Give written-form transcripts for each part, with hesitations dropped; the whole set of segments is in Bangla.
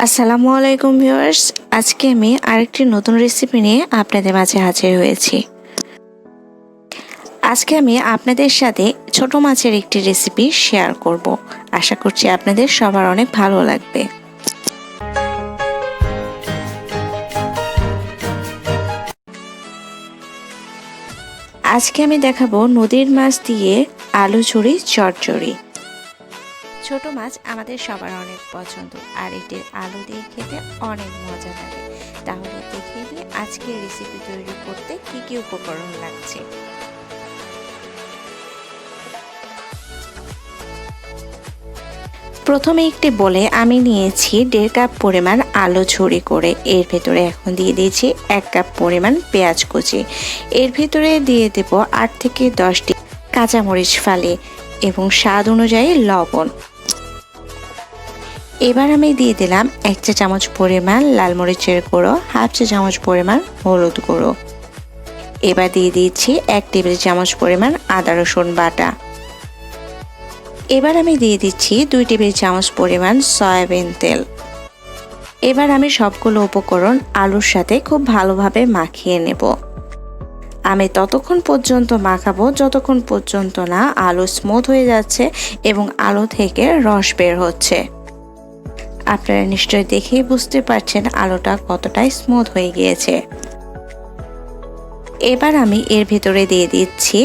আসসালামু আলাইকুম ভিউয়ার্স, আজকে আমি আরেকটি নতুন রেসিপি নিয়ে আপনাদের মাঝে হাজির হয়েছি। আজকে আমি আপনাদের সাথে ছোট মাছের একটি রেসিপি শেয়ার করব। আশা করছি আপনাদের সবার অনেক ভালো লাগবে। আজকে আমি দেখাবো নদীর মাছ দিয়ে আলু ঝুরি চচ্চড়ি। ছোট মাছ আমাদের সবার অনেক পছন্দ, আর এটির আলু দিয়ে খেতে অনেক মজা লাগে। তাহলে দেখে নিই আজকের রেসিপি তৈরি করতে কি কি উপকরণ লাগছে। প্রথমে একটি বলে আমি নিয়েছি 1.5 কাপ পরিমাণ আলু ঝুরি করে। এর ভেতরে এখন দিয়ে দিয়েছি 1 কাপ পরিমাণ পেঁয়াজ কুচি। এর ভেতরে দিয়ে দেব 8 থেকে 10টি কাঁচামরিচ ফালি এবং স্বাদ অনুযায়ী লবণ। এবার আমি দিয়ে দিলাম 1 চা চামচ পরিমাণ লাল মরিচের গুঁড়ো, 1/2 চা চামচ পরিমাণ হলুদ গুঁড়ো। এবার দিয়ে দিচ্ছি 1 টেবিল চামচ পরিমাণ আদা রসুন বাটা। এবার আমি দিয়ে দিচ্ছি 2 টেবিল চামচ পরিমাণ সয়াবিন তেল। এবার আমি সবগুলো উপকরণ আলুর সাথে খুব ভালোভাবে মাখিয়ে নেব। আমি ততক্ষণ পর্যন্ত মাখাবো যতক্ষণ পর্যন্ত না আলু স্মুথ হয়ে যাচ্ছে এবং আলু থেকে রস বের হচ্ছে। আপনারা নিশ্চয়ই দেখেই বুঝতে পারছেন আলুটা কতটাই স্মুথ হয়ে গিয়েছে। এবার আমি এর ভিতরে দিয়ে দিচ্ছি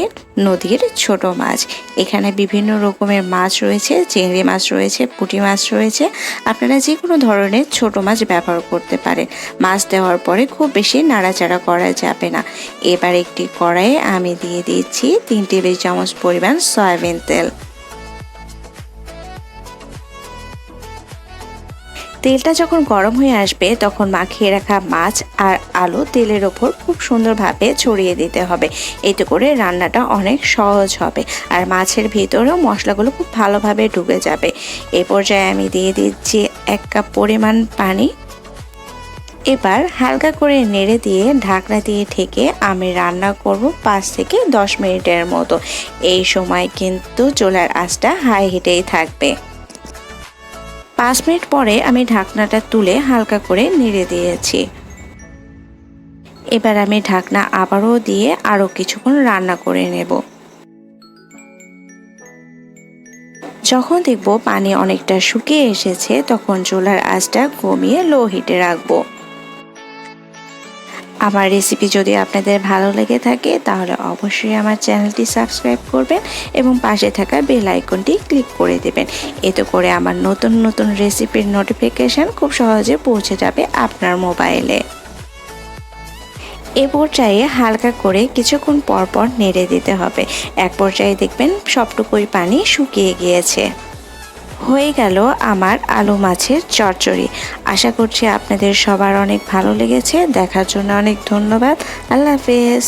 নদীর ছোট মাছ। এখানে বিভিন্ন রকমের মাছ রয়েছে, চিংড়ি মাছ রয়েছে, পুঁটি মাছ রয়েছে। আপনারা যে কোনো ধরনের ছোট মাছ ব্যবহার করতে পারেন। মাছ দেওয়ার পরে খুব বেশি নাড়াচাড়া করা যাবে না। এবার একটি কড়াইয়ে আমি দিয়ে দিচ্ছি 3 টেবিল চামচ পরিমাণ সয়াবিন তেল। তেলটা যখন গরম হয়ে আসবে তখন মাখিয়ে রাখা মাছ আর আলু তেলের ওপর খুব সুন্দরভাবে ছড়িয়ে দিতে হবে। এতে করে রান্নাটা অনেক সহজ হবে আর মাছের ভিতরেও মশলাগুলো খুব ভালোভাবে ঢুকে যাবে। এই পর্যায়ে আমি দিয়ে দিচ্ছি 1 কাপ পরিমাণ পানি। এবার হালকা করে নেড়ে দিয়ে ঢাকনা দিয়ে ঢেকে আমি রান্না করব 5 থেকে 10 মিনিটের মতো। এই সময় কিন্তু চুলার আঁচটা হাই হিটেই থাকবে। 5 মিনিট পরে আমি ঢাকনাটা তুলে হালকা করে নেড়ে দিয়েছি। এবার আমি ঢাকনা আবারও দিয়ে আরো কিছুক্ষণ রান্না করে নেব। যখন দেখব পানি অনেকটা শুকিয়ে এসেছে তখন চুলার আঁচটা কমিয়ে লো হিটে রাখবো। আমার রেসিপি যদি আপনাদের ভালো লেগে থাকে তাহলে অবশ্যই আমার চ্যানেলটি সাবস্ক্রাইব করবেন এবং পাশে থাকা বেল আইকনটি ক্লিক করে দেবেন। এতে করে আমার নতুন নতুন রেসিপির নোটিফিকেশন খুব সহজে পৌঁছে যাবে আপনার মোবাইলে। এ পর্যায়ে হালকা করে কিছুক্ষণ পর পর নেড়ে দিতে হবে। এক পর্যায়ে দেখবেন সবটুকুই পানি শুকিয়ে গিয়েছে। হয়ে গেল আমার আলু মাছের চচ্চড়ি। আশা করছি আপনাদের সবার অনেক ভালো লেগেছে। দেখার জন্য অনেক ধন্যবাদ। আল্লাহ হাফেজ।